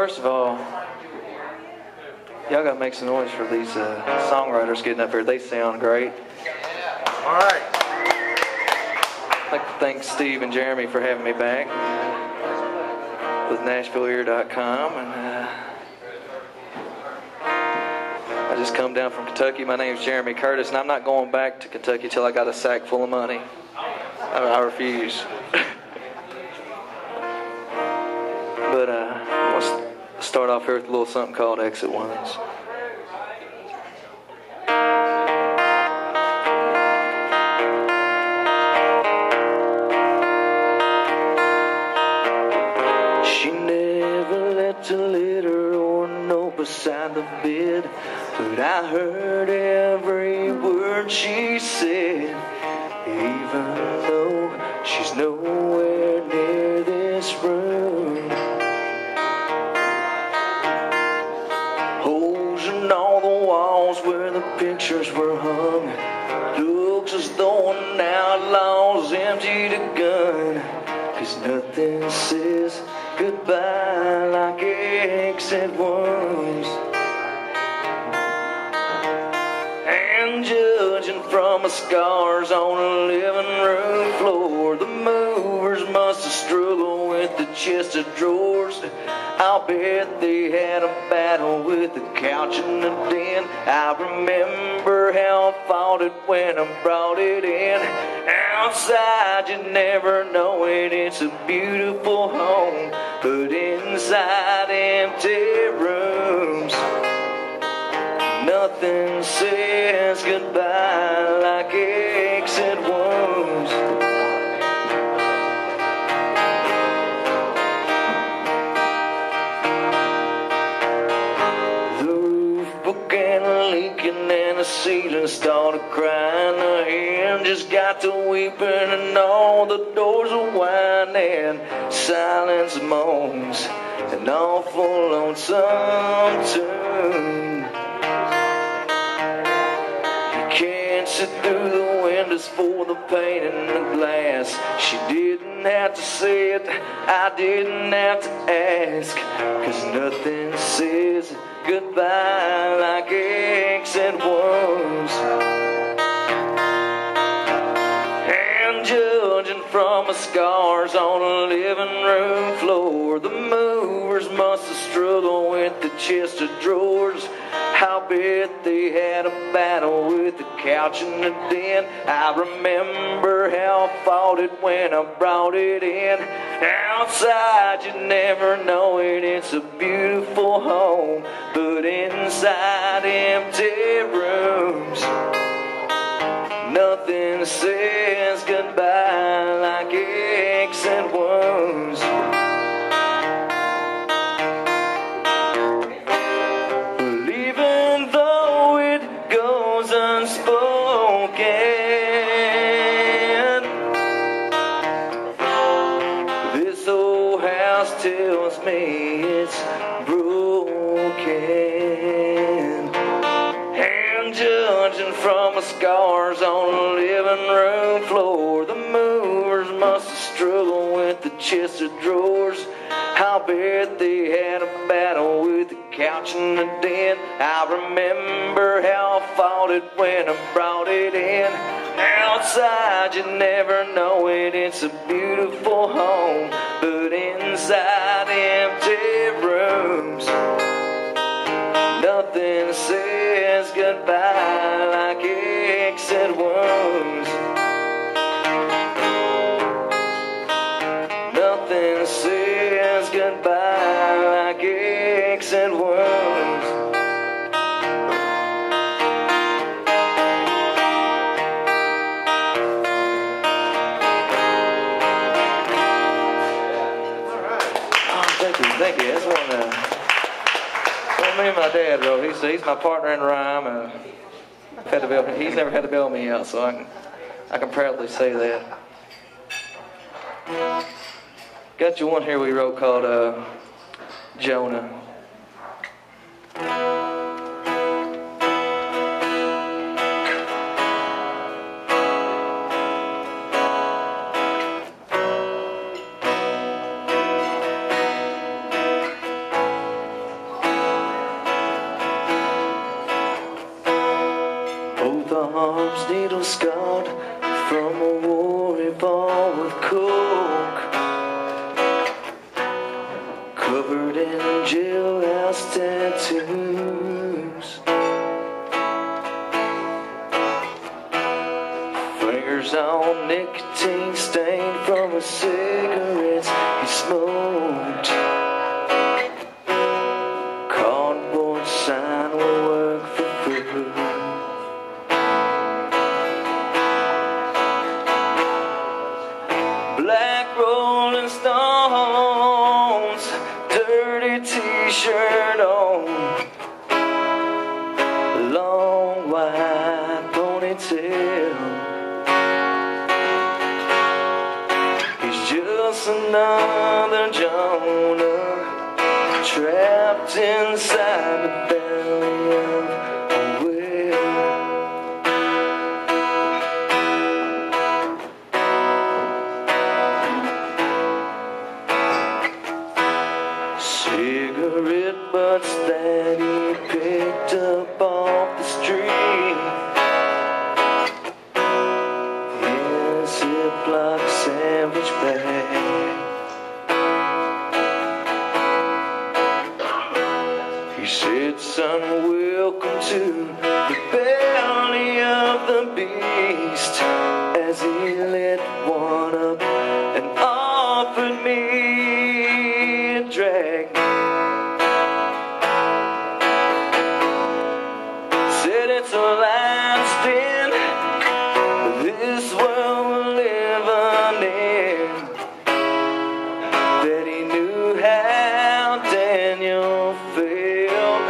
First of all, y'all gotta make some noise for these songwriters getting up here. They sound great. All right. I'd like to thank Steve and Jeremy for having me back with NashvilleEar.com. And I just come down from Kentucky. My name's Jeremy Curtis, and I'm not going back to Kentucky till I got a sack full of money. I refuse. But let's start off here with a little something called Exit Wounds. She never left a letter or note beside the bed, but I heard every word she said, even though she's nowhere near this room. Holes in all the walls where the pictures were hung. Looks as though an outlaw's emptied a gun, 'cause nothing says goodbye like exit wounds. And judging from the scars on the living room floor, the movers must have struggled with the chest of drawers. I'll bet they had a battle with the couch in the den. I remember how I fought it when I brought it in. Outside you never know it, it's a beautiful home, but inside empty rooms, nothing says goodbye like exit wounds. The roof began leaking and the ceiling started crying. The hinges got to weeping and all the doors are whining. Silence moans, an awful lonesome tune. Can't sit through the windows for the paint in the glass. She didn't have to say it, I didn't have to ask, 'cause nothing says goodbye like exit wounds. And judging from the scars on the living room floor, the movers must have struggled with the chest of drawers. I'll bet they had a battle with the couch in the den. I remember how I fought it when I brought it in. Outside you never know it, it's a beautiful home, but inside empty rooms, nothing says goodbye like exit wounds. This old house tells me it's broken. And judging from the scars on the living room floor, the movers must have struggled with the chest of drawers. I'll bet they had a battle with the couch in the den. I remember how I fought it when I brought it in. Outside you never know it, it's a beautiful home, but inside empty rooms, nothing says goodbye like exit wounds. Nothing says goodbye like exit wounds. Thank you. That's one me and my dad wrote. He's my partner in rhyme. He's never had to bail me out, so I can proudly say that. Got you one here we wrote called Jonah. arms needle scarred from a war he fought with coke, covered in jailhouse tattoos, fingers on nicotine stained from the cigarettes he smoked. Cardboard sign will work for food. Black Rolling Stones, dirty t-shirt on, long white ponytail. He's just another Jonah, trapped inside the belly of a whale. Cigarette butts that he picked up off the street, in a Ziploc sandwich bag. He said, son, welcome to the belly of the beast, as he lit one up and offered me a drag. Said it's a lion's den, this world we're living in, that he knew how Daniel felt.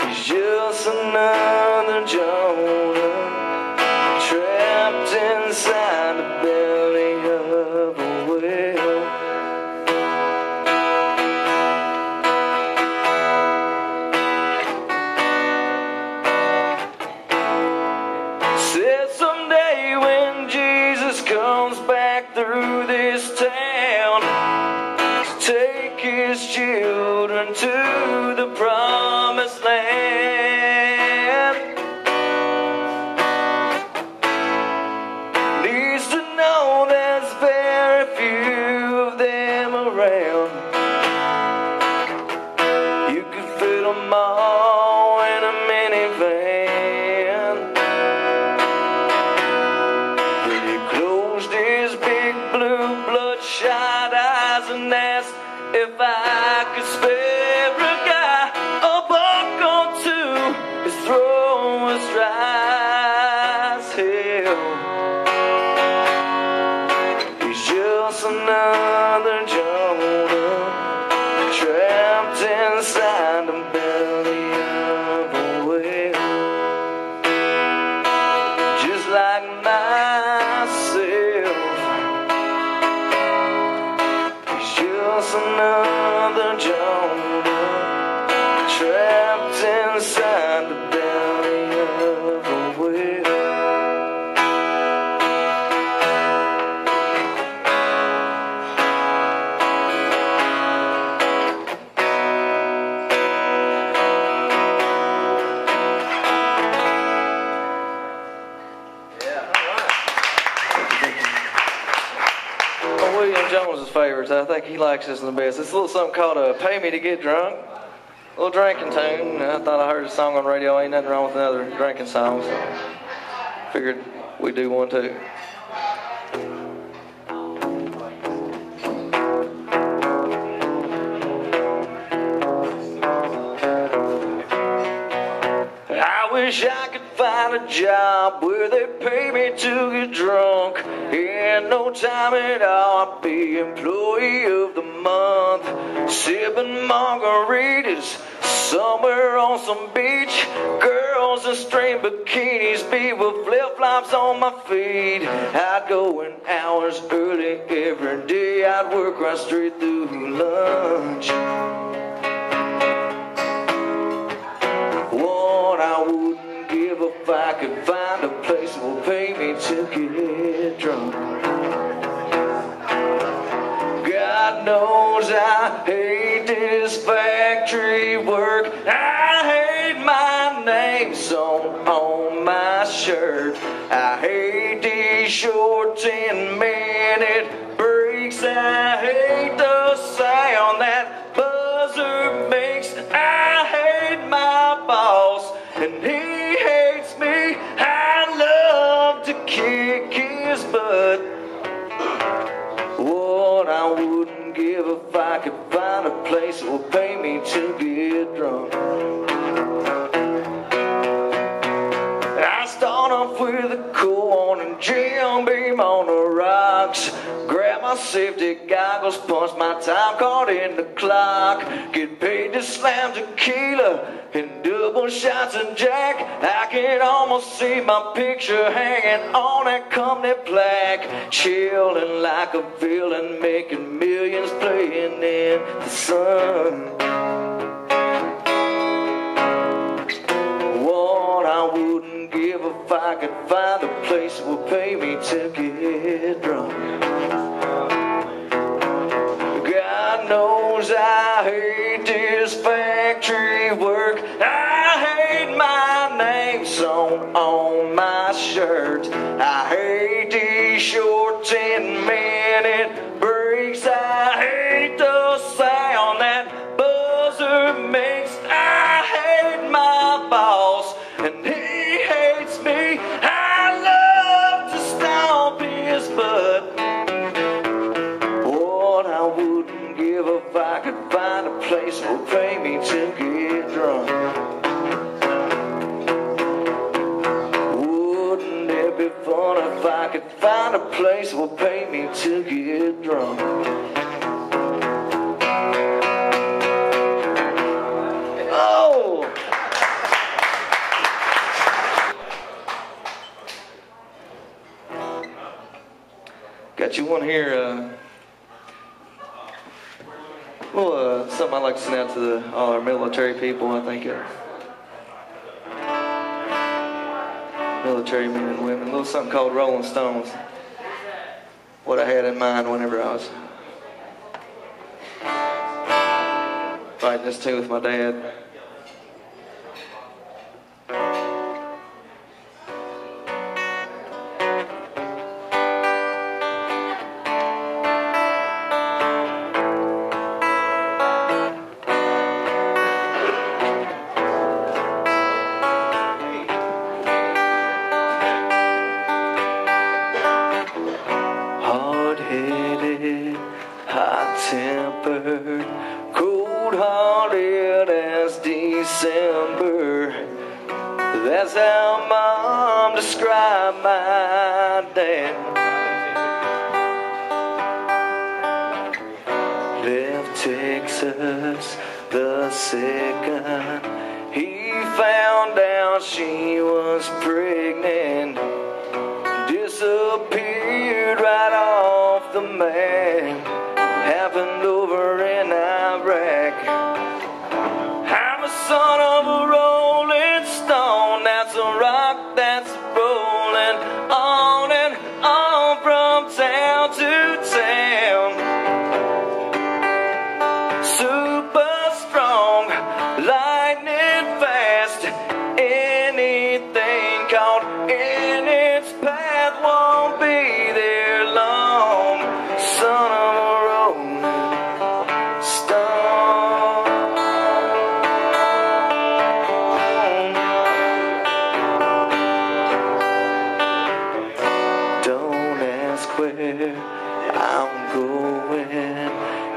He's just another Jonah, trapped inside the belly of a whale. Said someday when Jesus comes back through this town to take his children to the promised land, needs to know there's very few of them around. You could fit them all in a minivan. Then he closed his big blue bloodshot eyes and asked if I could spare a guy a buck or two. His throat was dry as hell. He's just another Jonah, trapped inside the belly of a whale. Just like myself, he's just another Jonah, trapped inside the belly of a whale. William Jones's favorites. I think he likes this the best. It's a little something called Pay Me to Get Drunk. A little drinking tune. I thought I heard a song on the radio. Ain't nothing wrong with another drinking song, so figured we'd do one too. I wish I could find a job where they pay me to get drunk. In no time at all, I'll be employee of the month, sipping margaritas somewhere on some beach. Girls in string bikinis, be with flip-flops on my feet. I'd go in hours early every day. I'd work right straight through lunch. What I wouldn't give if I could find a place that will pay me to get drunk. God knows I hate this factory work. I hate my name so on shirt. I hate these short 10-minute breaks. I hate the sound that buzzer makes. I hate my boss and he hates me. I love to kick his butt. What I wouldn't give if I could find a place that would pay me to get drunk. I start off with a cool one and Jim Beam on the rocks. Grab my safety goggles, punch my time card in the clock. Get paid to slam tequila and double shots of Jack. I can almost see my picture hanging on that company plaque. Chilling like a villain, making millions playing in the sun. What I wouldn't give if I could find a place that would pay me to get drunk. God knows I hate this factory work. I hate my name sewn on my shirt. I hate these short 10-minute breaks. I hate the sound that buzzer makes. I hate my boss and he hates me. I love to stomp his butt. What I wouldn't give if I could find a place that would pay me to get drunk. Wouldn't it be fun if I could find a place that would pay me to get drunk? Oh! Got you one here, something I'd like to send out to all our military people. I think military men and women. A little something called Rolling Stones. What I had in mind whenever I was fighting this tune with my dad. Hard-headed, hot-tempered, cold-hearted as December. That's how Mom described my dad. Left Texas the second he found out she was pregnant. Disappeared right off the map. Happened over in Iraq. I'm a son of a rolling stone. That's a rock that's rolling on and on from town to town. Super strong, lightning fast. Anything caught in its path won't be there long. Son of a rolling stone. Don't ask where I'm going.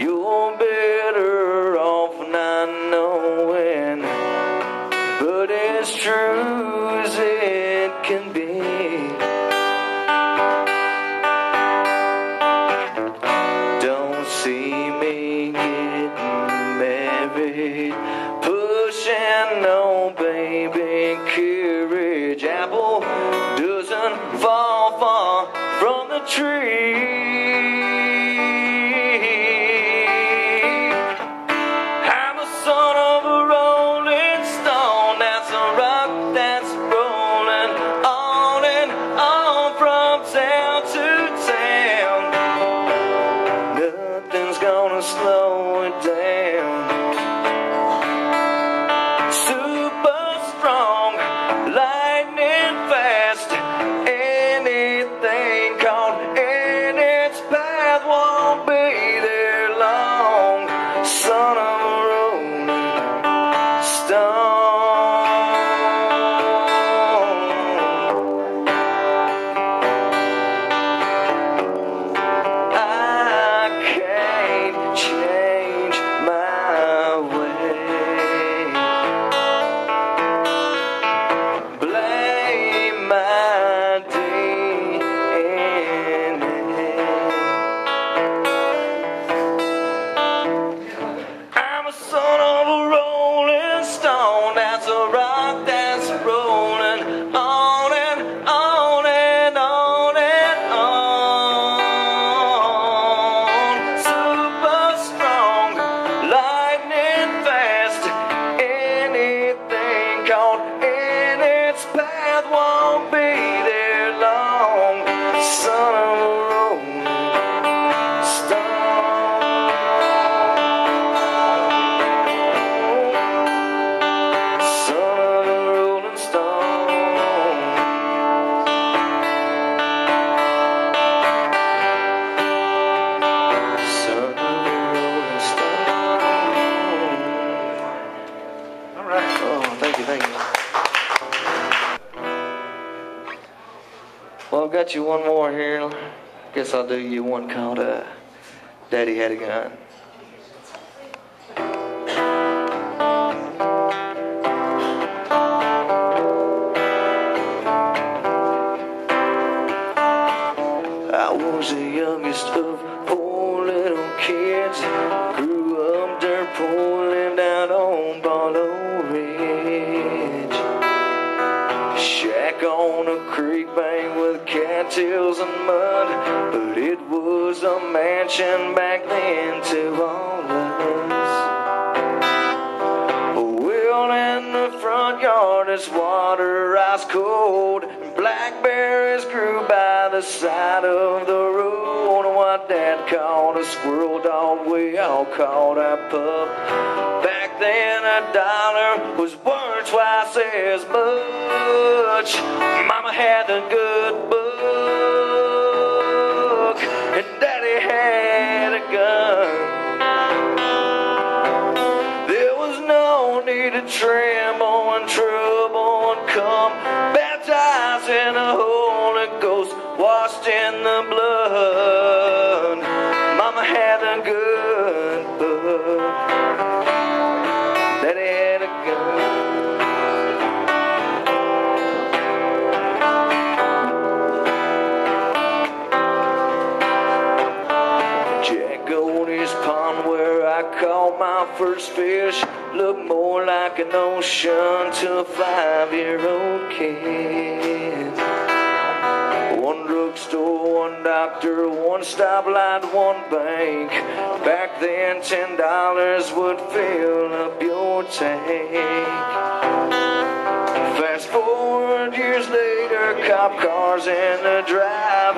You're better off not knowing. But as true as it can be, don't see me getting married, pushing no baby carriage. Apple doesn't fall far from the tree. got you one more here. Guess I'll do you one called Daddy Had a Gun. I was the youngest of 4 little kids. Grew up dirt poor, lived out on Barlow Ridge. Shack on a creek bank with cattails and mud, but it was a mansion back then to all of us. Well, in the front yard, it's water ice cold, and blackberries grew by the side of the road. What Dad called a squirrel dog, we all called our pup. Back then $1 was worth twice as much. Mama had the good book, and Daddy had a gun. There was no need to tremble and trouble and come baptized in the Holy Ghost, washed in the blood. Mama had a good book. Daddy had a gun. Jack on his pond where I caught my first fish looked more like an ocean to a 5-year-old kid. One drugstore, one doctor, one stoplight, one bank. Back then $10 would fill up your tank. Fast forward years later, cop cars in the drive.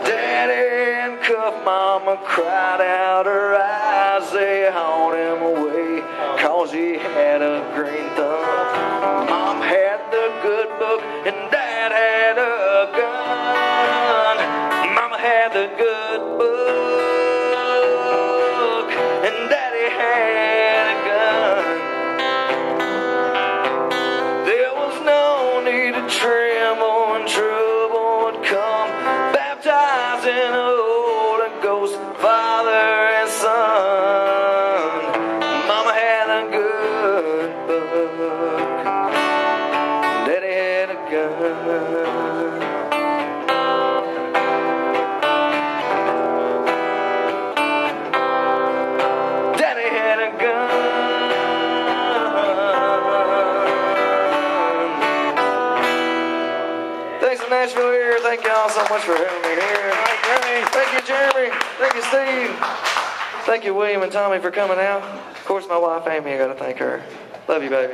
Daddy handcuffed, Mama cried out her eyes. They hauled him away 'cause he had a green thumb. Mom had the good book and Dad had a gun. Mama had the good book and Daddy had a gun. There was no need to tremble and trouble would come, baptized in the Holy Ghost, Father and Son. Mama had a good book, Daddy had a gun. Daddy had a gun. Thanks to Nashville here. Thank y'all so much for having me here. Thank you, Jeremy. Thank you, Steve. Thank you, William and Tommy, for coming out. Of course, my wife, Amy, I got to thank her. Love you, baby.